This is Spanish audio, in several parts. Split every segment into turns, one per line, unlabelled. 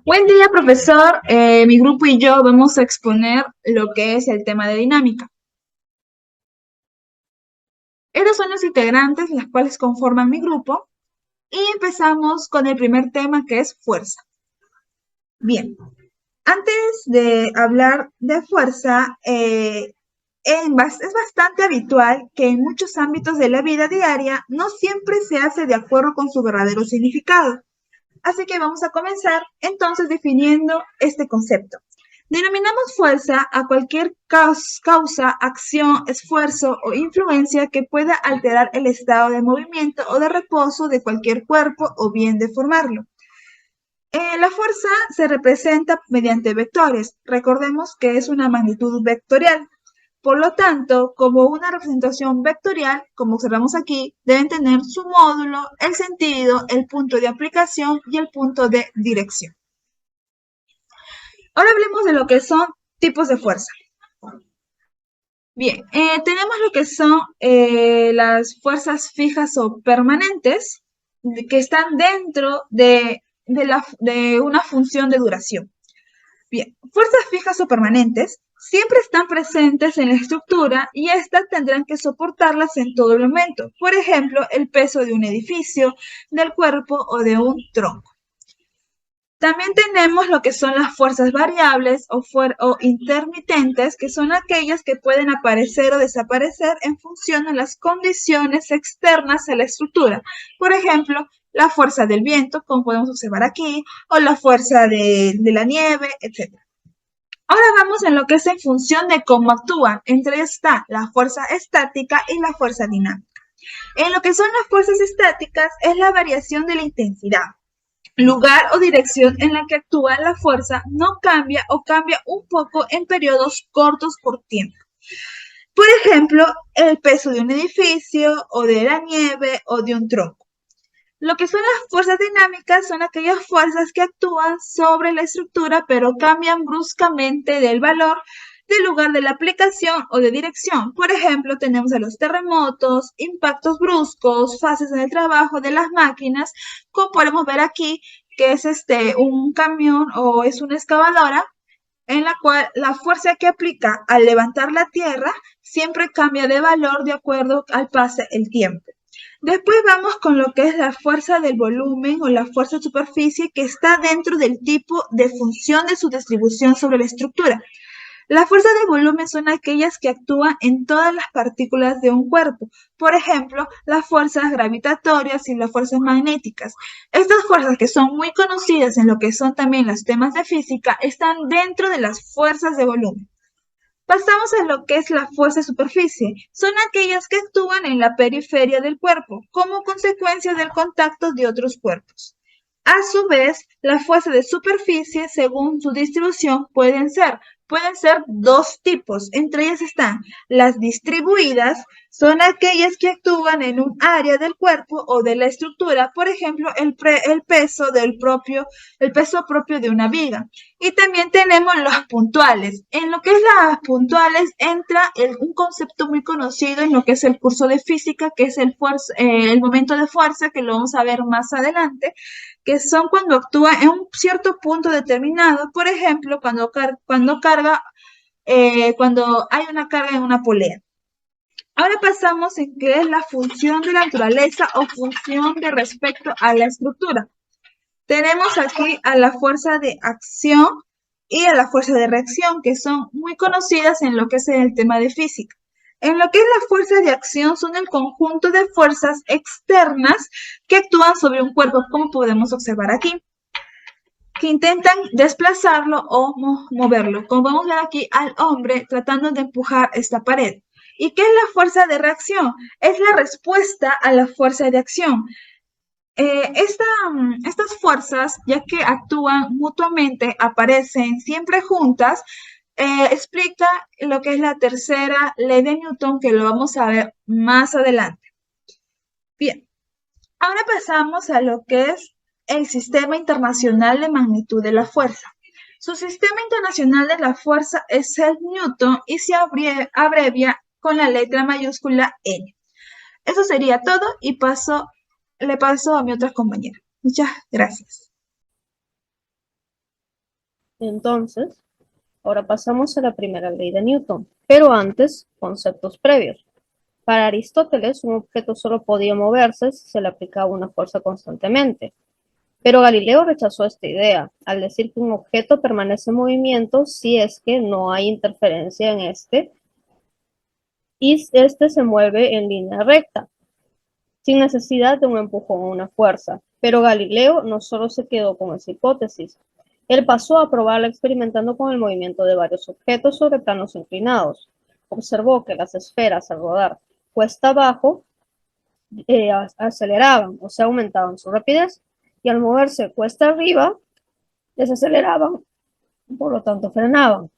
Buen día, profesor. Mi grupo y yo vamos a exponer lo que es el tema de dinámica. Estos son los integrantes, las cuales conforman mi grupo, y empezamos con el primer tema que es fuerza. Bien, antes de hablar de fuerza, es bastante habitual que en muchos ámbitos de la vida diaria no siempre se hace de acuerdo con su verdadero significado. Así que vamos a comenzar entonces definiendo este concepto. Denominamos fuerza a cualquier causa, acción, esfuerzo o influencia que pueda alterar el estado de movimiento o de reposo de cualquier cuerpo o bien deformarlo. La fuerza se representa mediante vectores. Recordemos que es una magnitud vectorial. Por lo tanto, como una representación vectorial, como observamos aquí, deben tener su módulo, el sentido, el punto de aplicación y el punto de dirección. Ahora hablemos de lo que son tipos de fuerza. Bien, tenemos lo que son las fuerzas fijas o permanentes que están dentro de una función de duración. Bien, fuerzas fijas o permanentes siempre están presentes en la estructura y estas tendrán que soportarlas en todo el momento. Por ejemplo, el peso de un edificio, del cuerpo o de un tronco. También tenemos lo que son las fuerzas variables o intermitentes, que son aquellas que pueden aparecer o desaparecer en función de las condiciones externas a la estructura. Por ejemplo, la fuerza del viento, como podemos observar aquí, o la fuerza de la nieve, etc. Ahora vamos en lo que es en función de cómo actúan. Entre ellas está la fuerza estática y la fuerza dinámica. En lo que son las fuerzas estáticas es la variación de la intensidad. Lugar o dirección en la que actúa la fuerza no cambia o cambia un poco en periodos cortos por tiempo. Por ejemplo, el peso de un edificio o de la nieve o de un tronco. Lo que son las fuerzas dinámicas son aquellas fuerzas que actúan sobre la estructura pero cambian bruscamente del valor del lugar de la aplicación o de dirección. Por ejemplo, tenemos a los terremotos, impactos bruscos, fases en el trabajo de las máquinas, como podemos ver aquí, que es un camión o es una excavadora en la cual la fuerza que aplica al levantar la tierra siempre cambia de valor de acuerdo al pase el tiempo. Después vamos con lo que es la fuerza del volumen o la fuerza de superficie que está dentro del tipo de función de su distribución sobre la estructura. Las fuerzas de volumen son aquellas que actúan en todas las partículas de un cuerpo. Por ejemplo, las fuerzas gravitatorias y las fuerzas magnéticas. Estas fuerzas que son muy conocidas en lo que son también los temas de física están dentro de las fuerzas de volumen. Pasamos a lo que es la fuerza de superficie. Son aquellas que actúan en la periferia del cuerpo como consecuencia del contacto de otros cuerpos. A su vez, la fuerza de superficie, según su distribución, pueden ser dos tipos. Entre ellas están las distribuidas, son aquellas que actúan en un área del cuerpo o de la estructura, por ejemplo, el peso propio de una viga. Y también tenemos los puntuales. En lo que es las puntuales entra un concepto muy conocido en lo que es el curso de física, que es el momento de fuerza, que lo vamos a ver más adelante, que son cuando actúa en un cierto punto determinado, por ejemplo, cuando hay una carga en una polea. Ahora pasamos en qué es la función de la naturaleza o función de respecto a la estructura. Tenemos aquí a la fuerza de acción y a la fuerza de reacción, que son muy conocidas en lo que es el tema de física. En lo que es la fuerza de acción son el conjunto de fuerzas externas que actúan sobre un cuerpo, como podemos observar aquí, que intentan desplazarlo o moverlo. Como vamos a ver aquí al hombre tratando de empujar esta pared. ¿Y qué es la fuerza de reacción? Es la respuesta a la fuerza de acción. Estas fuerzas, ya que actúan mutuamente, aparecen siempre juntas, explica lo que es la tercera ley de Newton, que lo vamos a ver más adelante. Bien, ahora pasamos a lo que es el Sistema Internacional de Magnitud de la Fuerza. Su Sistema Internacional de la Fuerza es el Newton y se abrevia con la letra mayúscula N. Eso sería todo y le paso a mi otra compañera. Muchas gracias.
Entonces, ahora pasamos a la primera ley de Newton, pero antes, conceptos previos. Para Aristóteles, un objeto solo podía moverse si se le aplicaba una fuerza constantemente. Pero Galileo rechazó esta idea, al decir que un objeto permanece en movimiento si es que no hay interferencia en este y este se mueve en línea recta, sin necesidad de un empujón o una fuerza. Pero Galileo no solo se quedó con esa hipótesis, él pasó a probarla experimentando con el movimiento de varios objetos sobre planos inclinados. Observó que las esferas al rodar cuesta abajo aceleraban, o sea, aumentaban su rapidez, y al moverse cuesta arriba, desaceleraban, por lo tanto frenaban.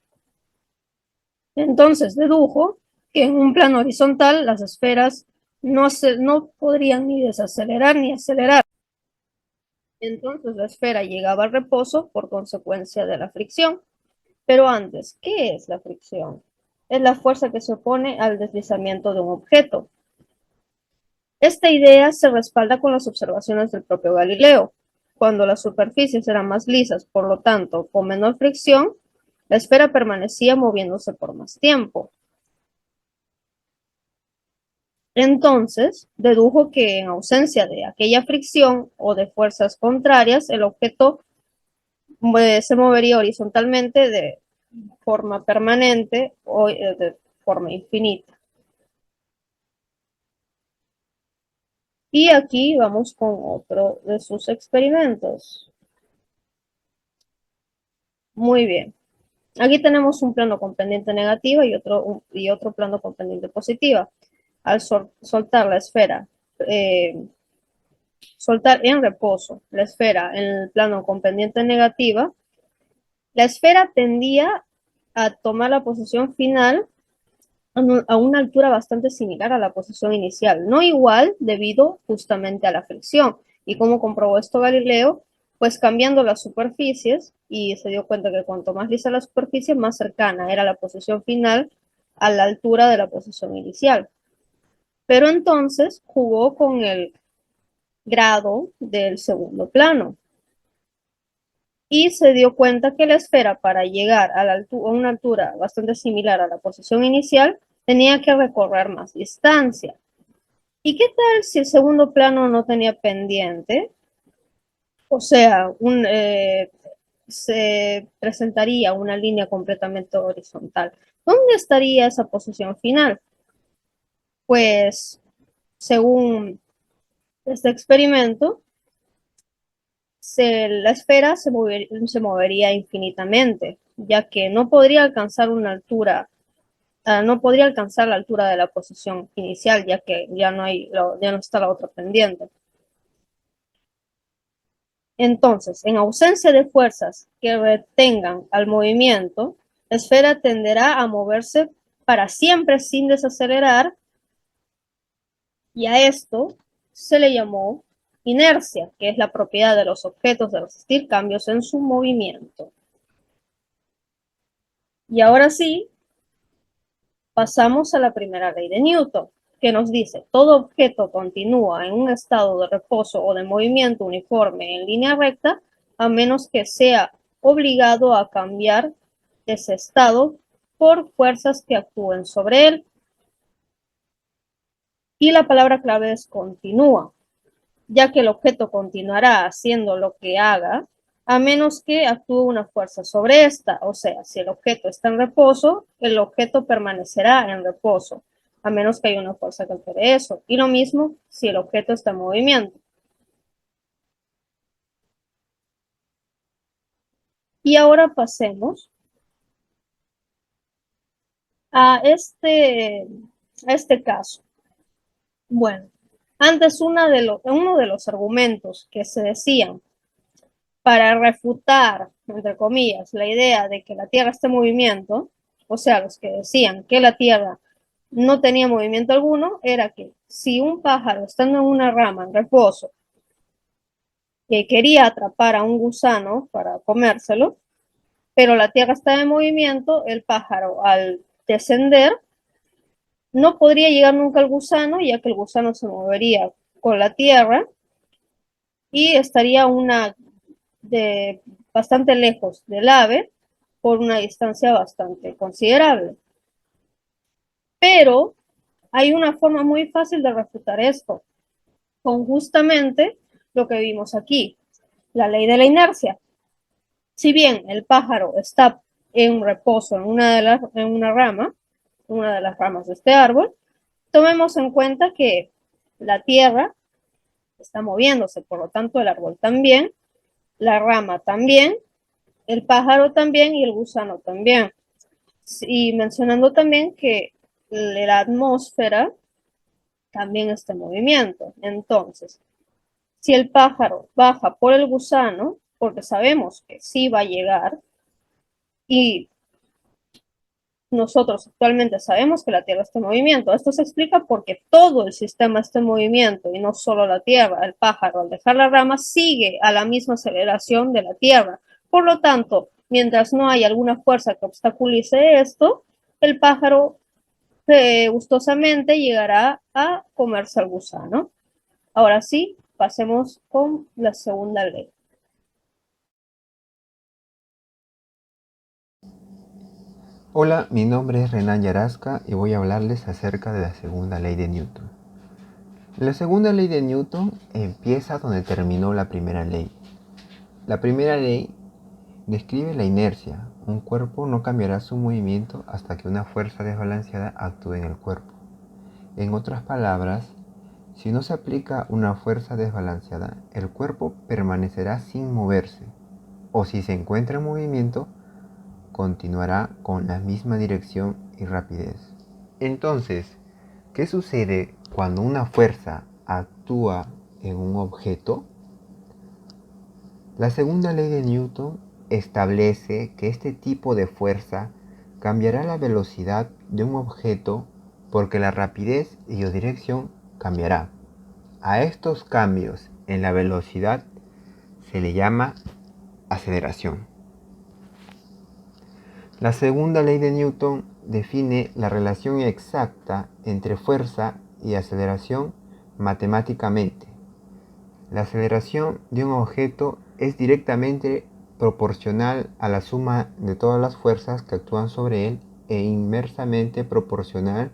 Entonces dedujo que en un plano horizontal las esferas no podrían ni desacelerar ni acelerar. Entonces la esfera llegaba al reposo por consecuencia de la fricción. Pero antes, ¿qué es la fricción? Es la fuerza que se opone al deslizamiento de un objeto. Esta idea se respalda con las observaciones del propio Galileo. Cuando las superficies eran más lisas, por lo tanto, con menor fricción, la esfera permanecía moviéndose por más tiempo. Entonces, dedujo que en ausencia de aquella fricción o de fuerzas contrarias, el objeto se movería horizontalmente de forma permanente o de forma infinita. Y aquí vamos con otro de sus experimentos. Muy bien. Aquí tenemos un plano con pendiente negativa y otro plano con pendiente positiva. Al soltar la esfera, soltar en reposo la esfera en el plano con pendiente negativa, la esfera tendía a tomar la posición final a una altura bastante similar a la posición inicial, no igual debido justamente a la fricción. ¿Y cómo comprobó esto Galileo? Pues cambiando las superficies y se dio cuenta que cuanto más lisa la superficie, más cercana era la posición final a la altura de la posición inicial. Pero entonces jugó con el grado del segundo plano y se dio cuenta que la esfera para llegar a una altura bastante similar a la posición inicial tenía que recorrer más distancia. ¿Y qué tal si el segundo plano no tenía pendiente? O sea, se presentaría una línea completamente horizontal. ¿Dónde estaría esa posición final? Pues, según este experimento, la esfera se movería infinitamente, ya que no podría alcanzar una altura, no podría alcanzar la altura de la posición inicial, ya que ya no está la otra pendiente. Entonces, en ausencia de fuerzas que retengan al movimiento, la esfera tenderá a moverse para siempre sin desacelerar, y a esto se le llamó inercia, que es la propiedad de los objetos de resistir cambios en su movimiento. Y ahora sí, pasamos a la primera ley de Newton, que nos dice, todo objeto continúa en un estado de reposo o de movimiento uniforme en línea recta, a menos que sea obligado a cambiar ese estado por fuerzas que actúen sobre él. Y la palabra clave es continúa, ya que el objeto continuará haciendo lo que haga, a menos que actúe una fuerza sobre esta. O sea, si el objeto está en reposo, el objeto permanecerá en reposo, a menos que haya una fuerza que altere eso. Y lo mismo si el objeto está en movimiento. Y ahora pasemos a este caso. Bueno, antes uno de los argumentos que se decían para refutar, entre comillas, la idea de que la Tierra está en movimiento, o sea, los que decían que la Tierra no tenía movimiento alguno, era que si un pájaro estando en una rama en reposo que quería atrapar a un gusano para comérselo, pero la Tierra estaba en movimiento, el pájaro al descender no podría llegar nunca al gusano, ya que el gusano se movería con la Tierra y estaría bastante lejos del ave por una distancia bastante considerable. Pero hay una forma muy fácil de refutar esto, con justamente lo que vimos aquí, la ley de la inercia. Si bien el pájaro está en reposo en una de las ramas de este árbol, tomemos en cuenta que la tierra está moviéndose, por lo tanto el árbol también, la rama también, el pájaro también y el gusano también. Y mencionando también que la atmósfera también está en movimiento. Entonces, si el pájaro baja por el gusano, porque sabemos que sí va a llegar, y nosotros actualmente sabemos que la Tierra está en movimiento. Esto se explica porque todo el sistema está en movimiento y no solo la Tierra. El pájaro, al dejar la rama, sigue a la misma aceleración de la Tierra. Por lo tanto, mientras no haya alguna fuerza que obstaculice esto, el pájaro gustosamente llegará a comerse al gusano. Ahora sí, pasemos con la segunda ley.
Hola, mi nombre es Renan Yarasca y voy a hablarles acerca de la segunda ley de Newton. La segunda ley de Newton empieza donde terminó la primera ley. La primera ley describe la inercia. Un cuerpo no cambiará su movimiento hasta que una fuerza desbalanceada actúe en el cuerpo. En otras palabras, si no se aplica una fuerza desbalanceada, el cuerpo permanecerá sin moverse, o si se encuentra en movimiento, continuará con la misma dirección y rapidez. Entonces, ¿qué sucede cuando una fuerza actúa en un objeto? La segunda ley de Newton establece que este tipo de fuerza cambiará la velocidad de un objeto porque la rapidez y o dirección cambiará. A estos cambios en la velocidad se le llama aceleración. La segunda ley de Newton define la relación exacta entre fuerza y aceleración matemáticamente. La aceleración de un objeto es directamente proporcional a la suma de todas las fuerzas que actúan sobre él e inversamente proporcional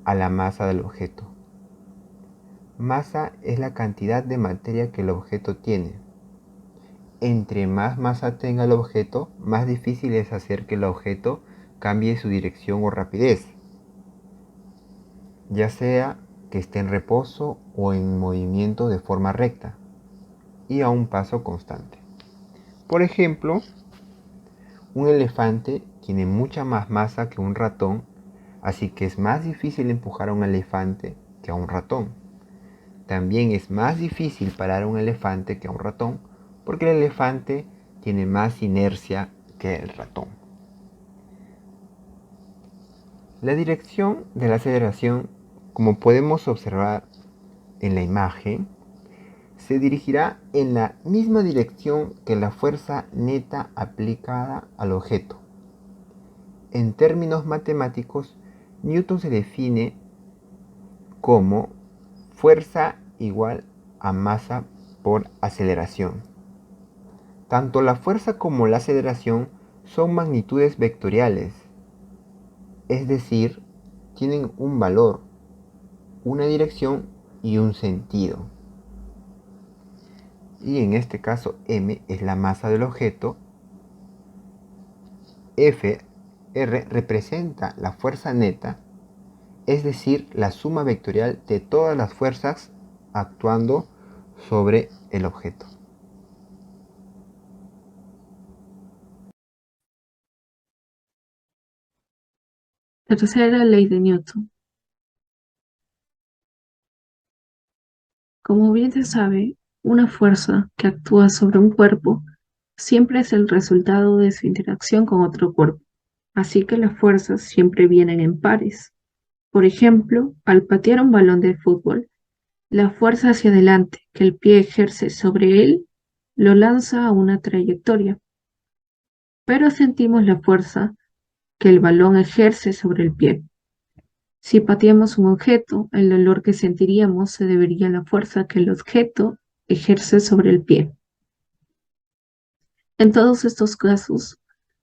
a la masa del objeto. Masa es la cantidad de materia que el objeto tiene. Entre más masa tenga el objeto, más difícil es hacer que el objeto cambie su dirección o rapidez, ya sea que esté en reposo o en movimiento de forma recta y a un paso constante. Por ejemplo, un elefante tiene mucha más masa que un ratón, así que es más difícil empujar a un elefante que a un ratón. También es más difícil parar a un elefante que a un ratón, porque el elefante tiene más inercia que el ratón. La dirección de la aceleración, como podemos observar en la imagen, se dirigirá en la misma dirección que la fuerza neta aplicada al objeto. En términos matemáticos, Newton se define como fuerza igual a masa por aceleración. Tanto la fuerza como la aceleración son magnitudes vectoriales, es decir, tienen un valor, una dirección y un sentido. Y en este caso m es la masa del objeto, r representa la fuerza neta, es decir, la suma vectorial de todas las fuerzas actuando sobre el objeto.
Tercera ley de Newton. Como bien se sabe, una fuerza que actúa sobre un cuerpo siempre es el resultado de su interacción con otro cuerpo, así que las fuerzas siempre vienen en pares. Por ejemplo, al patear un balón de fútbol, la fuerza hacia adelante que el pie ejerce sobre él lo lanza a una trayectoria, pero sentimos la fuerza que el balón ejerce sobre el pie. Si pateamos un objeto, el dolor que sentiríamos se debería a la fuerza que el objeto ejerce sobre el pie. En todos estos casos,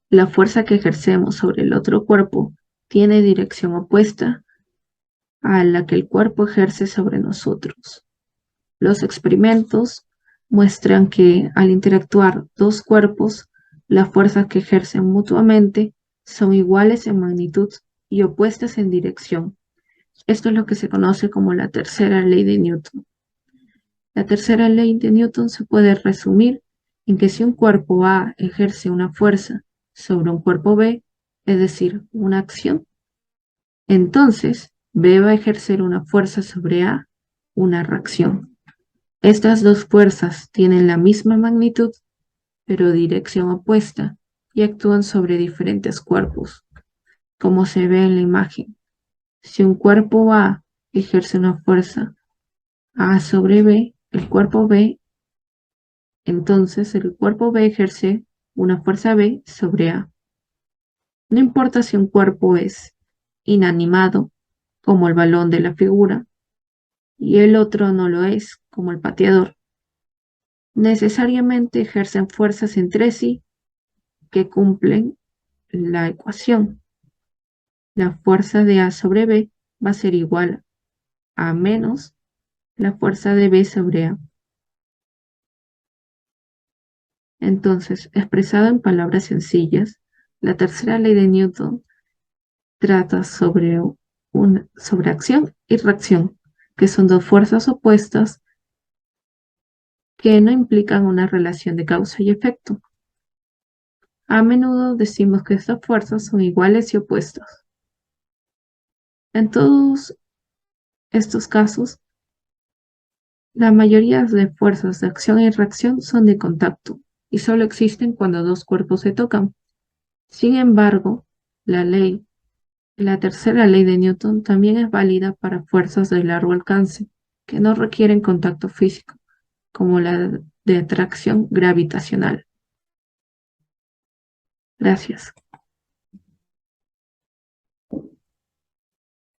la fuerza que ejercemos sobre el otro cuerpo tiene dirección opuesta a la que el cuerpo ejerce sobre nosotros. Los experimentos muestran que al interactuar dos cuerpos, las fuerzas que ejercen mutuamente son iguales en magnitud y opuestas en dirección. Esto es lo que se conoce como la tercera ley de Newton. La tercera ley de Newton se puede resumir en que si un cuerpo A ejerce una fuerza sobre un cuerpo B, es decir, una acción, entonces B va a ejercer una fuerza sobre A, una reacción. Estas dos fuerzas tienen la misma magnitud, pero dirección opuesta, y actúan sobre diferentes cuerpos, como se ve en la imagen. Si un cuerpo A ejerce una fuerza A sobre B, entonces el cuerpo B ejerce una fuerza B sobre A. No importa si un cuerpo es inanimado, como el balón de la figura, y el otro no lo es, como el pateador. Necesariamente ejercen fuerzas entre sí que cumplen la ecuación. La fuerza de A sobre B va a ser igual a menos la fuerza de B sobre A. Entonces, expresado en palabras sencillas, la tercera ley de Newton trata sobre acción y reacción, que son dos fuerzas opuestas que no implican una relación de causa y efecto. A menudo decimos que estas fuerzas son iguales y opuestas. En todos estos casos, la mayoría de fuerzas de acción y reacción son de contacto y solo existen cuando dos cuerpos se tocan. Sin embargo, la tercera ley de Newton también es válida para fuerzas de largo alcance que no requieren contacto físico, como la de atracción gravitacional. Gracias.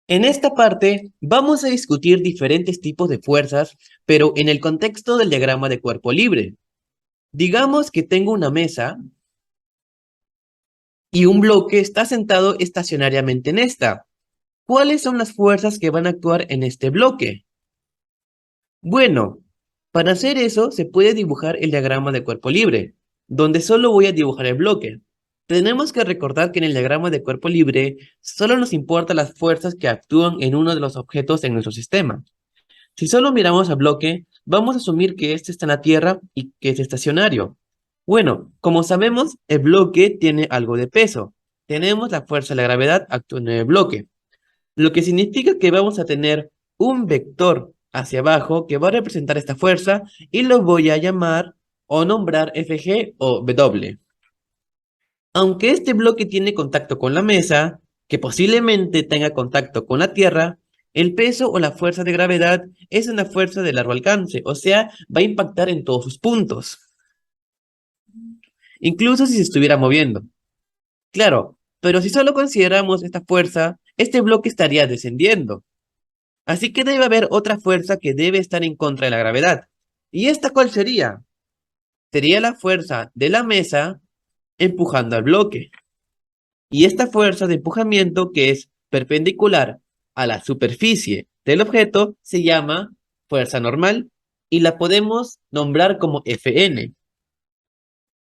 En esta parte vamos a discutir diferentes tipos de fuerzas, pero en el contexto del diagrama de cuerpo libre. Digamos que tengo una mesa y un bloque está sentado estacionariamente en esta. ¿Cuáles son las fuerzas que van a actuar en este bloque? Bueno, para hacer eso se puede dibujar el diagrama de cuerpo libre, donde solo voy a dibujar el bloque. Tenemos que recordar que en el diagrama de cuerpo libre solo nos importan las fuerzas que actúan en uno de los objetos en nuestro sistema. Si solo miramos al bloque, vamos a asumir que este está en la Tierra y que es estacionario. Bueno, como sabemos, el bloque tiene algo de peso. Tenemos la fuerza de la gravedad actuando en el bloque, lo que significa que vamos a tener un vector hacia abajo que va a representar esta fuerza y lo voy a llamar o nombrar Fg o W. Aunque este bloque tiene contacto con la mesa, que posiblemente tenga contacto con la Tierra, el peso o la fuerza de gravedad es una fuerza de largo alcance, o sea, va a impactar en todos sus puntos, incluso si se estuviera moviendo. Claro, pero si solo consideramos esta fuerza, este bloque estaría descendiendo. Así que debe haber otra fuerza que debe estar en contra de la gravedad. ¿Y esta cuál sería? Sería la fuerza de la mesa empujando al bloque. Y esta fuerza de empujamiento, que es perpendicular a la superficie del objeto, se llama fuerza normal y la podemos nombrar como Fn.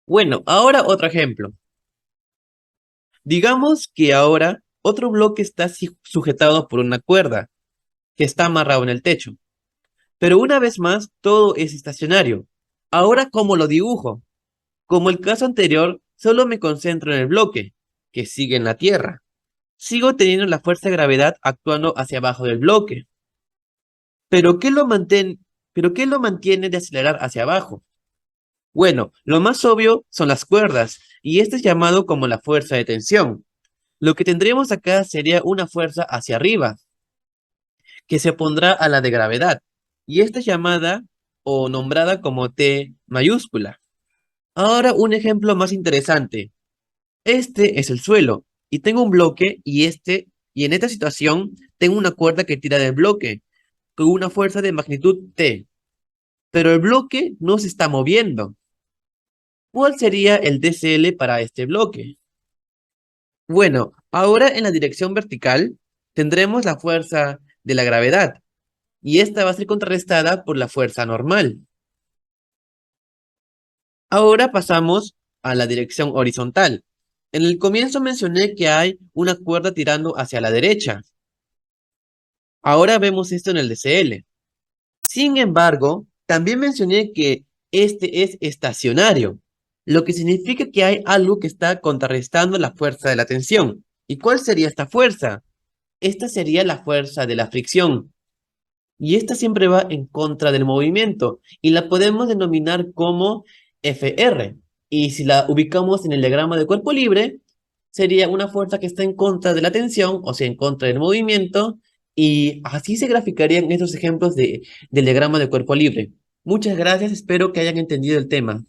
Bueno, ahora otro ejemplo. Digamos que ahora otro bloque está sujetado por una cuerda que está amarrado en el techo. Pero una vez más, todo es estacionario. Ahora, ¿cómo lo dibujo? Como el caso anterior, solo me concentro en el bloque, que sigue en la Tierra. Sigo teniendo la fuerza de gravedad actuando hacia abajo del bloque. ¿Pero qué lo mantiene de acelerar hacia abajo? Bueno, lo más obvio son las cuerdas, y este es llamado como la fuerza de tensión. Lo que tendríamos acá sería una fuerza hacia arriba, que se opondrá a la de gravedad, y esta es llamada o nombrada como T mayúscula. Ahora un ejemplo más interesante. Este es el suelo, y tengo un bloque, y en esta situación tengo una cuerda que tira del bloque, con una fuerza de magnitud T. Pero el bloque no se está moviendo. ¿Cuál sería el DCL para este bloque? Bueno, ahora en la dirección vertical tendremos la fuerza de la gravedad y esta va a ser contrarrestada por la fuerza normal. Ahora pasamos a la dirección horizontal. En el comienzo mencioné que hay una cuerda tirando hacia la derecha. Ahora vemos esto en el DCL. Sin embargo, también mencioné que este es estacionario, lo que significa que hay algo que está contrarrestando la fuerza de la tensión. ¿Y cuál sería esta fuerza? Esta sería la fuerza de la fricción. Y esta siempre va en contra del movimiento y la podemos denominar como FR. Y si la ubicamos en el diagrama de cuerpo libre, sería una fuerza que está en contra de la tensión, o sea, en contra del movimiento, y así se graficarían estos ejemplos del diagrama de cuerpo libre. Muchas gracias, espero que hayan entendido el tema.